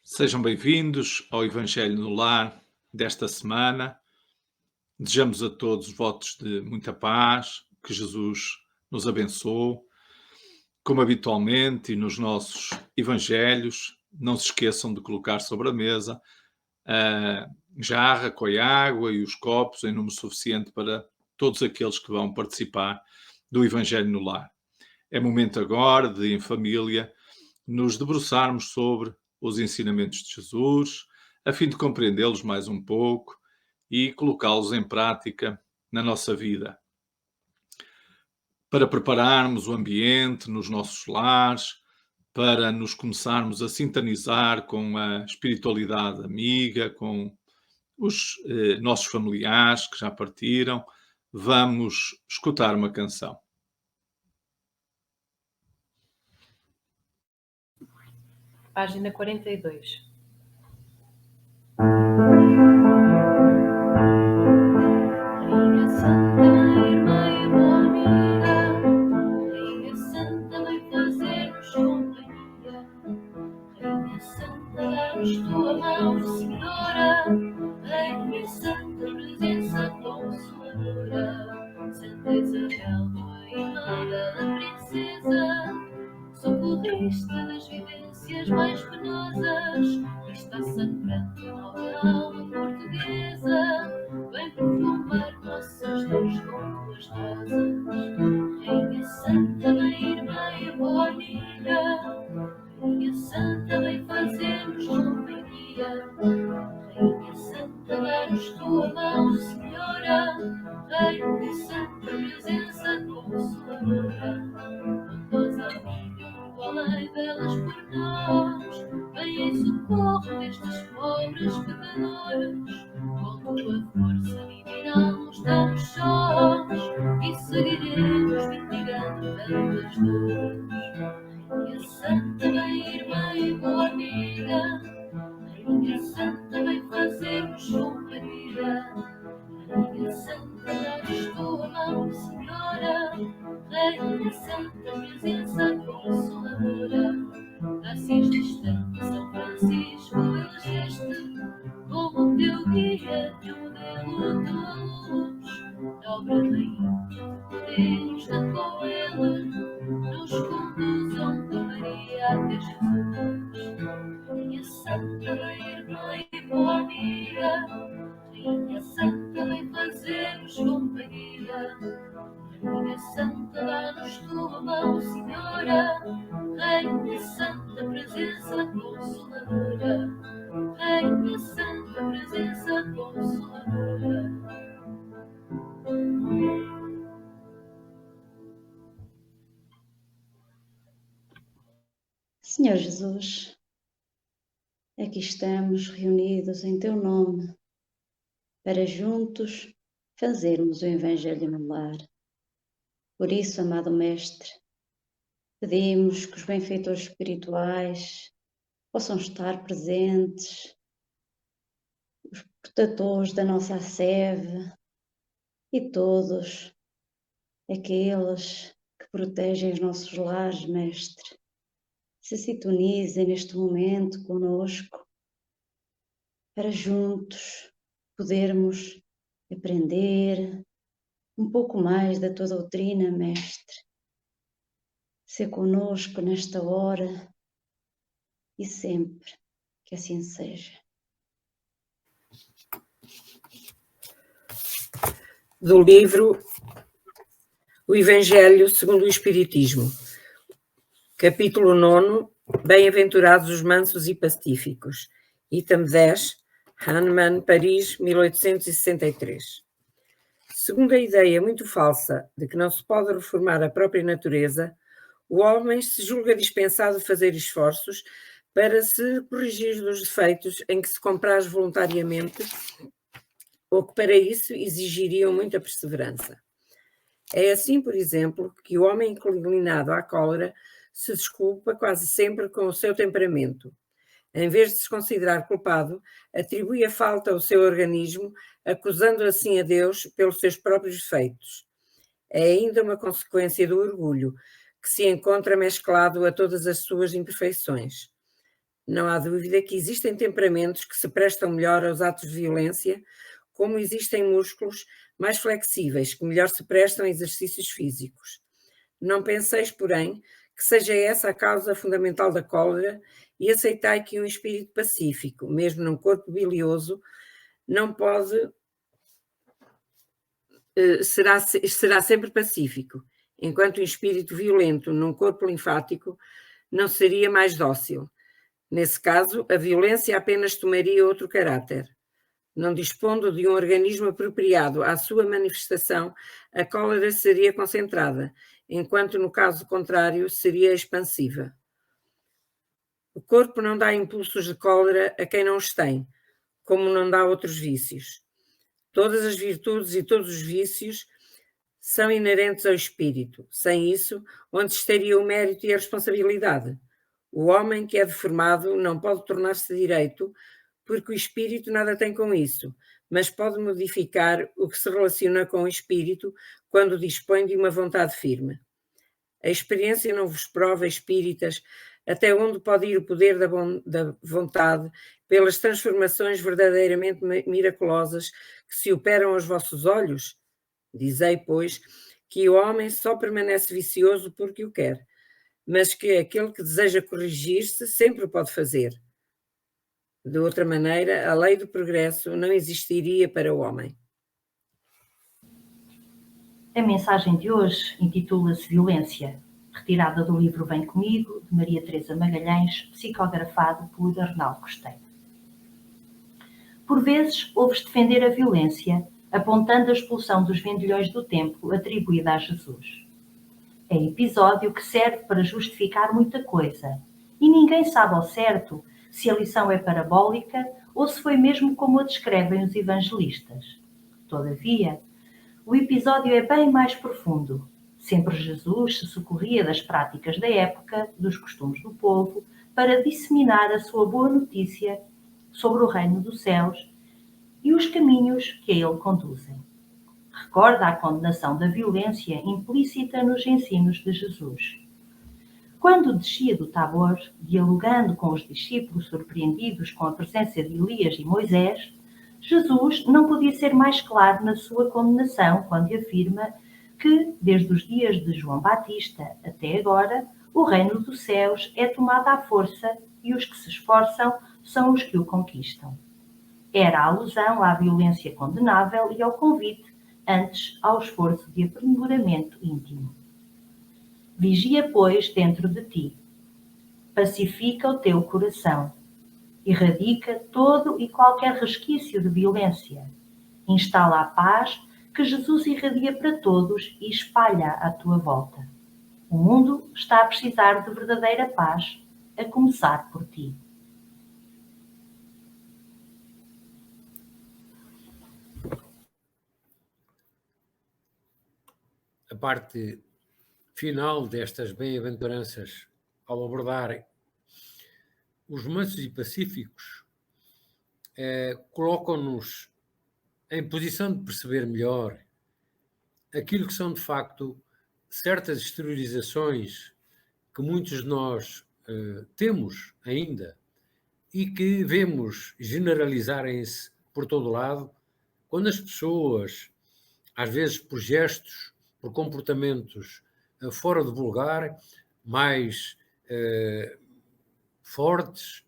Sejam bem-vindos ao Evangelho no Lar desta semana. Desejamos a todos votos de muita paz, que Jesus nos abençoe. Como habitualmente e nos nossos Evangelhos, não se esqueçam de colocar sobre a mesa a jarra com a água e os copos em número suficiente para todos aqueles que vão participar do Evangelho no Lar. É momento agora de, em família, nos debruçarmos sobre os ensinamentos de Jesus, a fim de compreendê-los mais um pouco e colocá-los em prática na nossa vida. Para prepararmos o ambiente nos nossos lares, para nos começarmos a sintonizar com a espiritualidade amiga, com os nossos familiares que já partiram, vamos escutar uma canção. Página 42. Rainha Santa, irmã e boa amiga, Rainha Santa, vem fazer-nos companhia. Rainha Santa, dá-nos tua mão, Senhora. Rainha Santa, presença consoladora. Santa Isabel, tua irmã, bela princesa, socorriste das vivências mais penosas, está sangrando nova alma portuguesa, vem perfumar nossas dores com tuas rosas. Rainha Santa, vem irmã e boa amiga, Rainha Santa, vem fazer-nos companhia. Rainha Santa, dá-nos tua mão, Senhora. Rainha Santa, presença consoladora, bondosa amiga, além delas por nós, vem em socorro destes pobres pecadores. Com tua força divina nos damos sós e seguiremos mitigando tantas dores. Rainha Santa, vem irmã e boa amiga, Rainha Santa, vem fazer-nos companhia. Rainha Santa, dá-nos tua mão, Senhora. Rainha Santa, presença consoladora. Assis distante, São Francisco, elegeste como teu guia, teu modelo de luz. Nobre rainha, Deus da com ele, nos conduzam de Maria até Jesus. Rainha Santa, vem irmã e boa amiga, Rainha Santa, vem fazer-nos companhia. Rainha Santa, dá-nos tua mão, Senhora. Rainha Santa, presença consoladora. Rainha Santa, presença consoladora. Senhor Jesus, aqui estamos reunidos em teu nome para juntos fazermos o Evangelho no lar. Por isso, amado Mestre, pedimos que os benfeitores espirituais possam estar presentes, os protetores da nossa seve e todos aqueles que protegem os nossos lares, Mestre, se sintonizem neste momento conosco para juntos podermos aprender um pouco mais da tua doutrina, Mestre. Ser conosco nesta hora e sempre que assim seja. Do livro O Evangelho segundo o Espiritismo, capítulo 9, Bem-aventurados os mansos e pacíficos, item 10, Hahnemann, Paris, 1863. Segundo a ideia muito falsa de que não se pode reformar a própria natureza, o homem se julga dispensado de fazer esforços para se corrigir dos defeitos em que se compraz voluntariamente ou que para isso exigiriam muita perseverança. É assim, por exemplo, que o homem inclinado à cólera se desculpa quase sempre com o seu temperamento. Em vez de se considerar culpado, atribui a falta ao seu organismo, acusando assim a Deus pelos seus próprios defeitos. É ainda uma consequência do orgulho, que se encontra mesclado a todas as suas imperfeições. Não há dúvida que existem temperamentos que se prestam melhor aos atos de violência, como existem músculos mais flexíveis que melhor se prestam a exercícios físicos. Não penseis, porém, que seja essa a causa fundamental da cólera e aceitai que um espírito pacífico, mesmo num corpo bilioso, não pode... será sempre pacífico, enquanto um espírito violento num corpo linfático não seria mais dócil. Nesse caso, a violência apenas tomaria outro caráter. Não dispondo de um organismo apropriado à sua manifestação, a cólera seria concentrada, enquanto no caso contrário seria expansiva. O corpo não dá impulsos de cólera a quem não os tem, como não dá outros vícios. Todas as virtudes e todos os vícios são inerentes ao espírito. Sem isso, onde estaria o mérito e a responsabilidade? O homem que é deformado não pode tornar-se direito, porque o espírito nada tem com isso, mas pode modificar o que se relaciona com o espírito quando dispõe de uma vontade firme. A experiência não vos prova, espíritas, até onde pode ir o poder da vontade pelas transformações verdadeiramente miraculosas que se operam aos vossos olhos? Dizei, pois, que o homem só permanece vicioso porque o quer, mas que aquele que deseja corrigir-se sempre o pode fazer. De outra maneira, a lei do progresso não existiria para o homem. A mensagem de hoje intitula-se Violência, retirada do livro Vem Comigo, de Maria Teresa Magalhães, psicografado por Arnaldo Costeiro. Por vezes, ouves defender a violência, apontando a expulsão dos vendilhões do templo atribuída a Jesus. É episódio que serve para justificar muita coisa, e ninguém sabe ao certo se a lição é parabólica ou se foi mesmo como a descrevem os evangelistas. Todavia, o episódio é bem mais profundo. Sempre Jesus se socorria das práticas da época, dos costumes do povo, para disseminar a sua boa notícia sobre o reino dos céus e os caminhos que a ele conduzem. Recorda a condenação da violência implícita nos ensinos de Jesus. Quando descia do Tabor, dialogando com os discípulos surpreendidos com a presença de Elias e Moisés, Jesus não podia ser mais claro na sua condenação quando afirma que, desde os dias de João Batista até agora, o reino dos céus é tomado à força e os que se esforçam são os que o conquistam. Era a alusão à violência condenável e ao convite, antes ao esforço de aprimoramento íntimo. Vigia, pois, dentro de ti. Pacifica o teu coração. Erradica todo e qualquer resquício de violência. Instala a paz que Jesus irradia para todos e espalha à tua volta. O mundo está a precisar de verdadeira paz, a começar por ti. A parte final destas bem-aventuranças, ao abordar os mansos e pacíficos, colocam-nos em posição de perceber melhor aquilo que são, de facto, certas exteriorizações que muitos de nós temos ainda e que vemos generalizarem-se por todo lado, quando as pessoas, às vezes por gestos, por comportamentos fora do vulgar, mais fortes,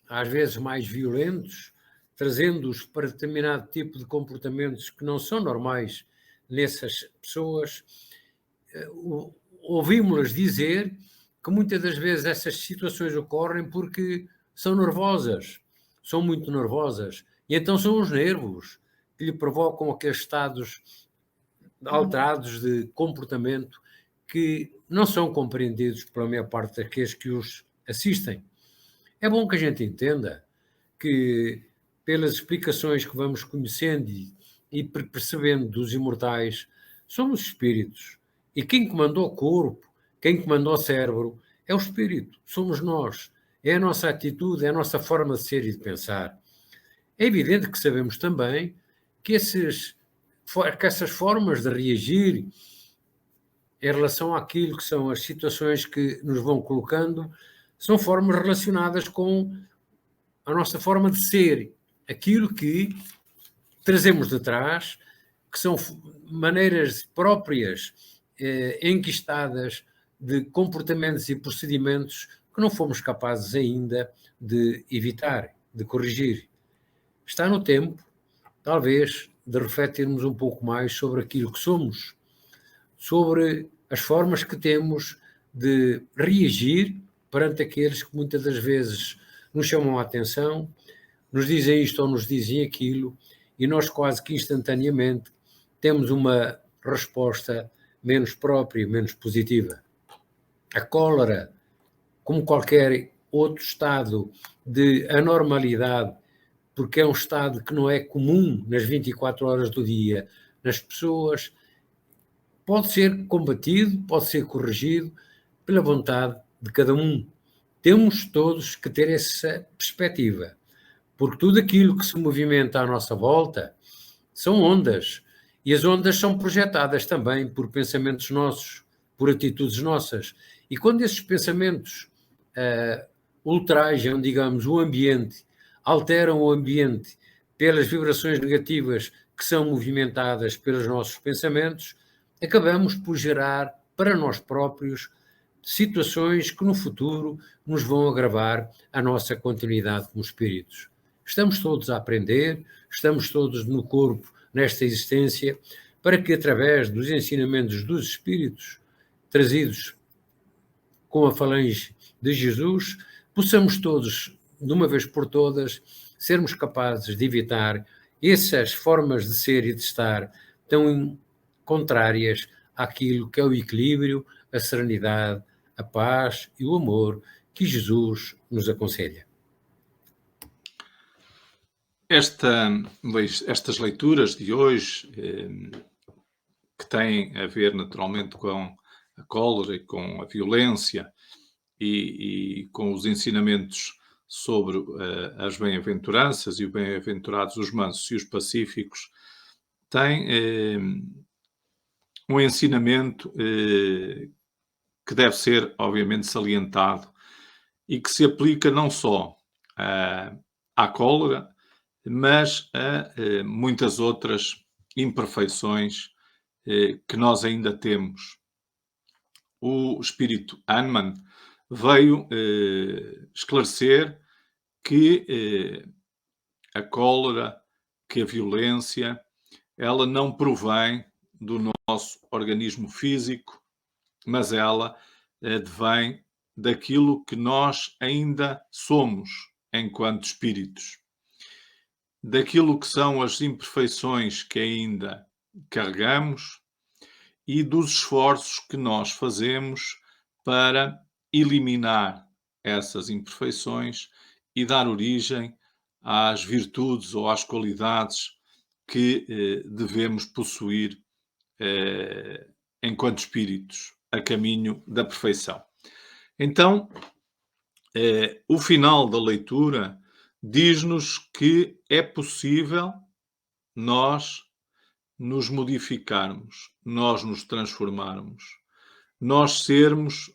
às vezes mais violentos, trazendo-os para determinado tipo de comportamentos que não são normais nessas pessoas, ouvimos-las dizer que muitas das vezes essas situações ocorrem porque são nervosas, são muito nervosas, e então são os nervos que lhe provocam aqueles estados alterados de comportamento que não são compreendidos pela maior parte daqueles que os assistem. É bom que a gente entenda que, pelas explicações que vamos conhecendo e percebendo dos imortais, somos espíritos. E quem comandou o corpo, quem comandou o cérebro, é o espírito, somos nós. É a nossa atitude, é a nossa forma de ser e de pensar. É evidente que sabemos também que essas formas de reagir em relação àquilo que são as situações que nos vão colocando são formas relacionadas com a nossa forma de ser, aquilo que trazemos de trás, que são maneiras próprias, enquistadas de comportamentos e procedimentos que não fomos capazes ainda de evitar, de corrigir. Está no tempo, talvez, de refletirmos um pouco mais sobre aquilo que somos, sobre as formas que temos de reagir perante aqueles que muitas das vezes nos chamam a atenção, nos dizem isto ou nos dizem aquilo, e nós quase que instantaneamente temos uma resposta menos própria, menos positiva. A cólera, como qualquer outro estado de anormalidade, porque é um estado que não é comum nas 24 horas do dia nas pessoas, pode ser combatido, pode ser corrigido pela vontade de cada um. Temos todos que ter essa perspectiva, porque tudo aquilo que se movimenta à nossa volta são ondas, e as ondas são projetadas também por pensamentos nossos, por atitudes nossas. E quando esses pensamentos ultrajam, digamos, o ambiente, alteram o ambiente pelas vibrações negativas que são movimentadas pelos nossos pensamentos, acabamos por gerar para nós próprios situações que no futuro nos vão agravar a nossa continuidade como espíritos. Estamos todos a aprender, estamos todos no corpo, nesta existência, para que através dos ensinamentos dos espíritos trazidos com a falange de Jesus, possamos todos, de uma vez por todas, sermos capazes de evitar essas formas de ser e de estar tão contrárias àquilo que é o equilíbrio, a serenidade, a paz e o amor que Jesus nos aconselha. Estas leituras de hoje, que têm a ver naturalmente com a cólera e com a violência e com os ensinamentos sobre as bem-aventuranças e os bem-aventurados, os mansos e os pacíficos, têm um ensinamento que deve ser, obviamente, salientado e que se aplica não só à cólera, mas a muitas outras imperfeições que nós ainda temos. O espírito Hahnemann veio esclarecer que a cólera, que a violência, ela não provém do nosso organismo físico, mas ela advém daquilo que nós ainda somos enquanto espíritos, daquilo que são as imperfeições que ainda carregamos e dos esforços que nós fazemos para eliminar essas imperfeições e dar origem às virtudes ou às qualidades que devemos possuir enquanto espíritos, a caminho da perfeição. Então, o final da leitura diz-nos que é possível nós nos modificarmos, nós nos transformarmos, nós sermos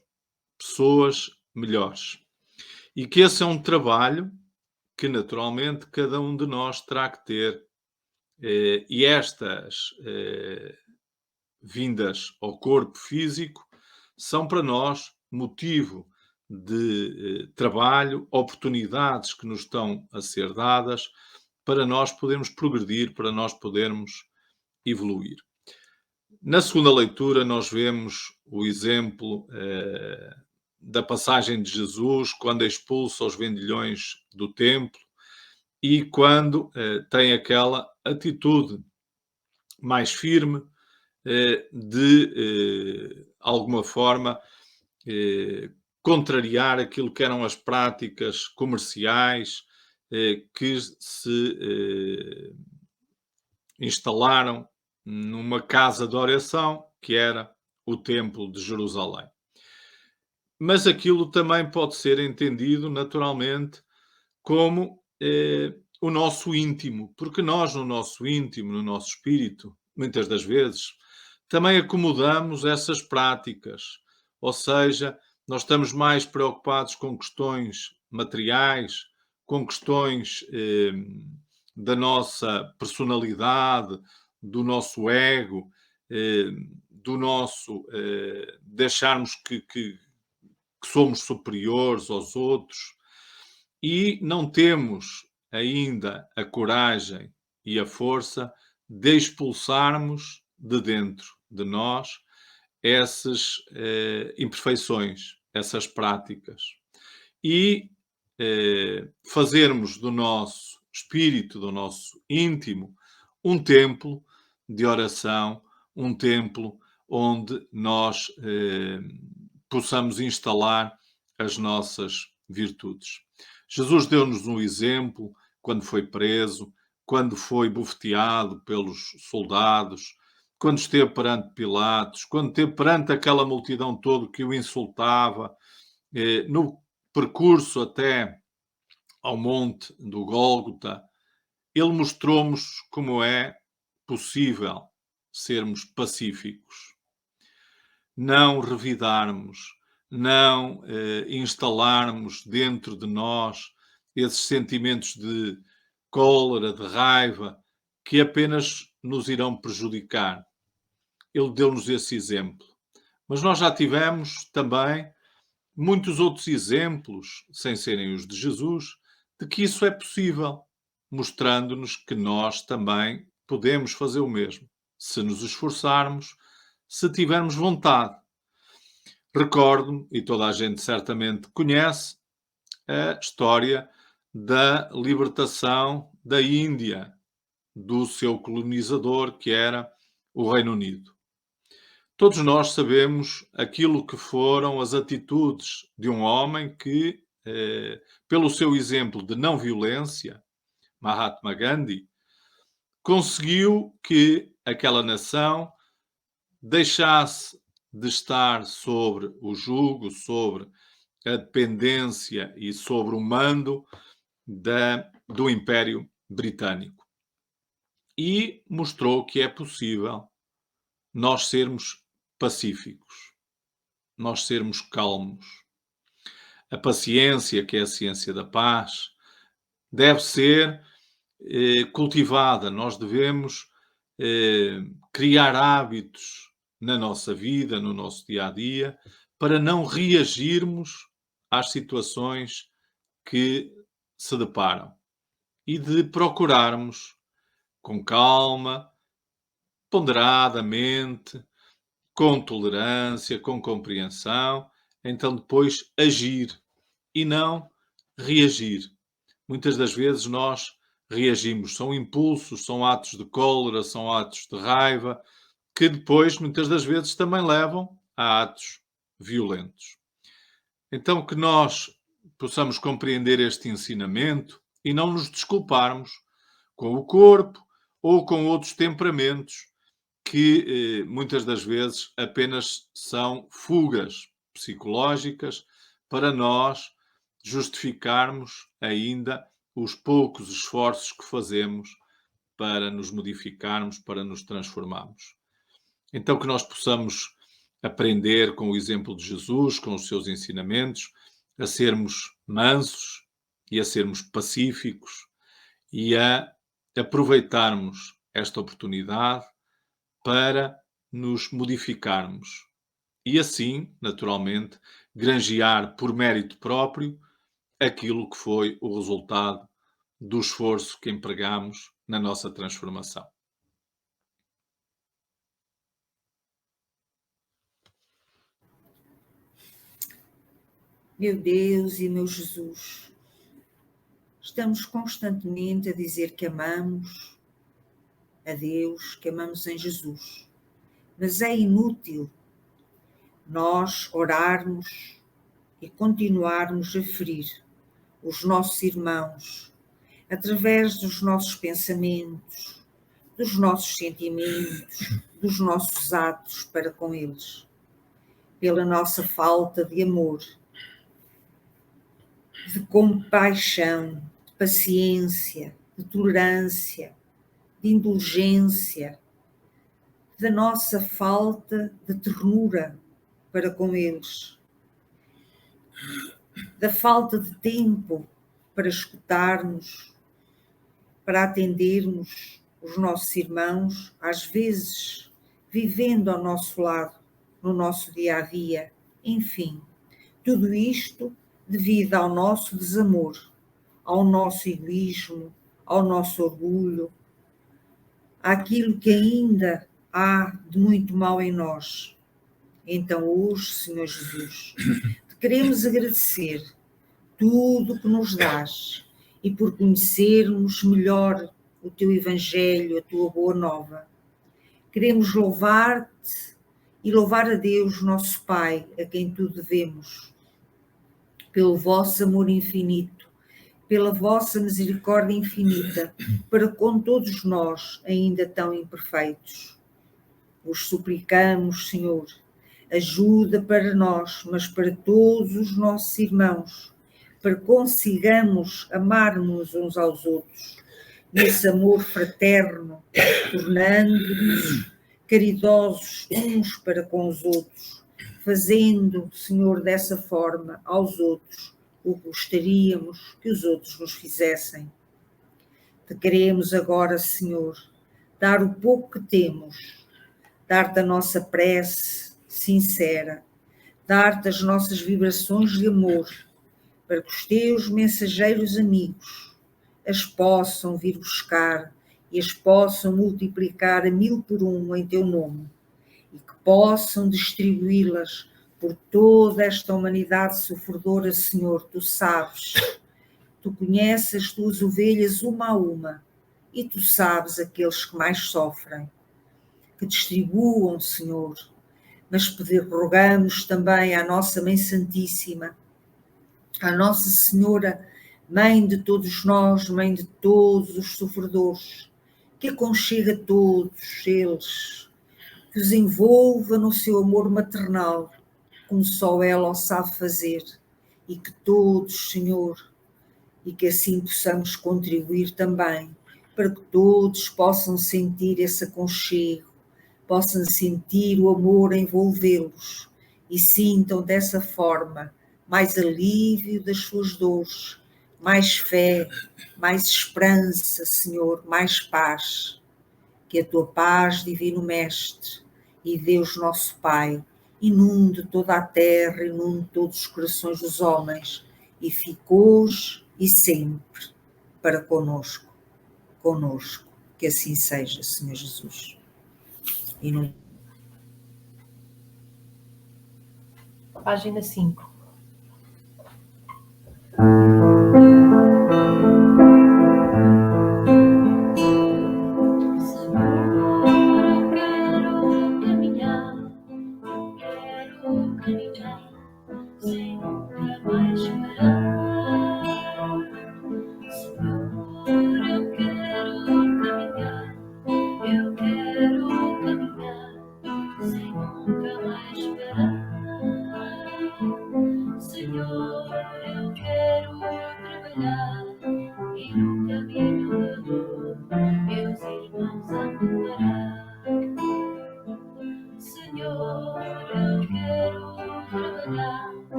pessoas melhores. E que esse é um trabalho que, naturalmente, cada um de nós terá que ter. E estas vindas ao corpo físico são para nós motivo de trabalho, oportunidades que nos estão a ser dadas para nós podermos progredir, para nós podermos evoluir. Na segunda leitura nós vemos o exemplo da passagem de Jesus quando expulsa os vendilhões do templo e quando tem aquela atitude mais firme de alguma forma contrariar aquilo que eram as práticas comerciais que se instalaram numa casa de oração que era o Templo de Jerusalém. Mas aquilo também pode ser entendido naturalmente como o nosso íntimo, porque nós no nosso íntimo, no nosso espírito, muitas das vezes, também acomodamos essas práticas, ou seja, Nós estamos mais preocupados com questões materiais, com questões da nossa personalidade, do nosso ego, do nosso de acharmos que somos superiores aos outros, e não temos ainda a coragem e a força de expulsarmos de dentro de nós essas imperfeições, essas práticas, e fazermos do nosso espírito, do nosso íntimo, um templo de oração, um templo onde nós possamos instalar as nossas virtudes. Jesus deu-nos um exemplo quando foi preso, quando foi bofeteado pelos soldados, quando esteve perante Pilatos, quando esteve perante aquela multidão toda que o insultava, no percurso até ao monte do Gólgota, ele mostrou-nos como é possível sermos pacíficos, não revidarmos, não instalarmos dentro de nós esses sentimentos de cólera, de raiva, que apenas nos irão prejudicar. Ele deu-nos esse exemplo. Mas nós já tivemos também muitos outros exemplos, sem serem os de Jesus, de que isso é possível, mostrando-nos que nós também podemos fazer o mesmo, se nos esforçarmos, se tivermos vontade. Recordo-me, e toda a gente certamente conhece, a história da libertação da Índia do seu colonizador, que era o Reino Unido. Todos nós sabemos aquilo que foram as atitudes de um homem que, pelo seu exemplo de não violência, Mahatma Gandhi, conseguiu que aquela nação deixasse de estar sobre o jugo, sobre a dependência e sobre o mando do Império Britânico. E mostrou que é possível nós sermos pacíficos, nós sermos calmos. A paciência, que é a ciência da paz, deve ser cultivada. Nós devemos criar hábitos na nossa vida, no nosso dia-a-dia, para não reagirmos às situações que se deparam e de procurarmos com calma, ponderadamente, com tolerância, com compreensão, então depois agir e não reagir. Muitas das vezes nós reagimos, são impulsos, são atos de cólera, são atos de raiva, que depois, muitas das vezes, também levam a atos violentos. Então que nós possamos compreender este ensinamento e não nos desculparmos com o corpo ou com outros temperamentos que muitas das vezes apenas são fugas psicológicas para nós justificarmos ainda os poucos esforços que fazemos para nos modificarmos, para nos transformarmos. Então que nós possamos aprender com o exemplo de Jesus, com os seus ensinamentos, a sermos mansos e a sermos pacíficos e a aproveitarmos esta oportunidade para nos modificarmos e assim, naturalmente, granjear por mérito próprio aquilo que foi o resultado do esforço que empregamos na nossa transformação. Meu Deus e meu Jesus, estamos constantemente a dizer que amamos a Deus, que amamos em Jesus, mas é inútil nós orarmos e continuarmos a ferir os nossos irmãos através dos nossos pensamentos, dos nossos sentimentos, dos nossos atos para com eles, pela nossa falta de amor, de compaixão, de paciência, de tolerância, de indulgência, da nossa falta de ternura para com eles. da falta de tempo para escutarmos, para atendermos os nossos irmãos, às vezes vivendo ao nosso lado, no nosso dia a dia, enfim, tudo isto devido ao nosso desamor, ao nosso egoísmo, ao nosso orgulho, àquilo que ainda há de muito mal em nós. Então hoje, Senhor Jesus, te queremos agradecer tudo o que nos dás e por conhecermos melhor o teu Evangelho, a tua boa nova. Queremos louvar-te e louvar a Deus, nosso Pai, a quem tudo devemos, pelo vosso amor infinito, pela vossa misericórdia infinita, para com todos nós, ainda tão imperfeitos. Vos suplicamos, Senhor, ajuda para nós, mas para todos os nossos irmãos, para que consigamos amar-nos uns aos outros, nesse amor fraterno, tornando-nos caridosos uns para com os outros, fazendo, Senhor, dessa forma aos outros o que gostaríamos que os outros nos fizessem. Te queremos agora, Senhor, dar o pouco que temos, dar-te a nossa prece sincera, dar-te as nossas vibrações de amor, para que os teus mensageiros amigos as possam vir buscar e as possam multiplicar a 1000 por 1 em teu nome, e que possam distribuí-las por toda esta humanidade sofredora, Senhor. Tu sabes, tu conheces as tuas ovelhas uma a uma, e tu sabes aqueles que mais sofrem. Que distribuam, Senhor, mas rogamos também à nossa Mãe Santíssima, à Nossa Senhora, Mãe de todos nós, Mãe de todos os sofredores, que aconchega todos eles, que os envolva no seu amor maternal, como só ela o sabe fazer, e que todos, Senhor, e que assim possamos contribuir também, para que todos possam sentir esse aconchego, possam sentir o amor a envolvê-los e sintam dessa forma mais alívio das suas dores, mais fé, mais esperança, Senhor, mais paz. Que a tua paz, Divino Mestre, e Deus nosso Pai, inunde toda a terra, inunde todos os corações dos homens, e fique hoje e sempre para conosco. Que assim seja, Senhor Jesus. E no... Página 5.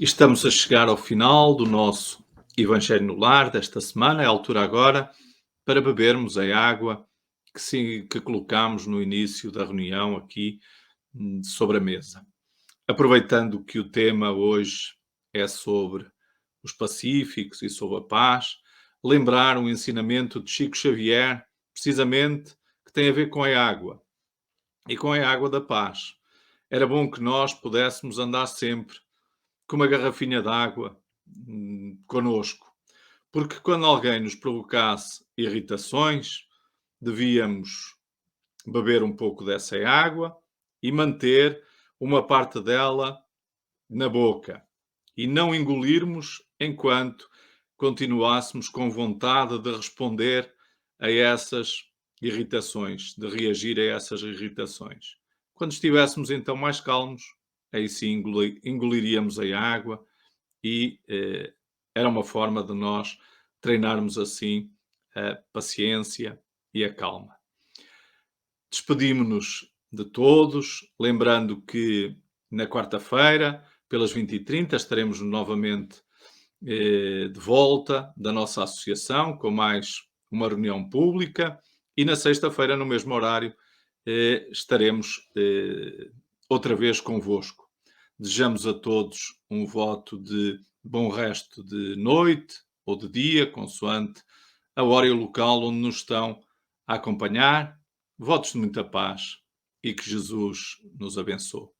Estamos a chegar ao final do nosso Evangelho no Lar desta semana. É a altura agora para bebermos a água que colocámos no início da reunião aqui sobre a mesa. Aproveitando que o tema hoje é sobre os pacíficos e sobre a paz, lembrar um ensinamento de Chico Xavier, precisamente, que tem a ver com a água e com a água da paz. Era bom que nós pudéssemos andar sempre com uma garrafinha de água conosco, porque quando alguém nos provocasse irritações, devíamos beber um pouco dessa água e manter uma parte dela na boca e não engolirmos enquanto continuássemos com vontade de responder a essas irritações, de reagir a essas irritações. Quando estivéssemos então mais calmos, aí sim engoliríamos a água e era uma forma de nós treinarmos assim a paciência e a calma. Despedimos-nos de todos, lembrando que na quarta-feira, pelas 20h30, estaremos novamente de volta da nossa associação com mais uma reunião pública e na sexta-feira, no mesmo horário, estaremos outra vez convosco. Desejamos a todos um voto de bom resto de noite ou de dia, consoante a hora e o local onde nos estão a acompanhar. Votos de muita paz e que Jesus nos abençoe.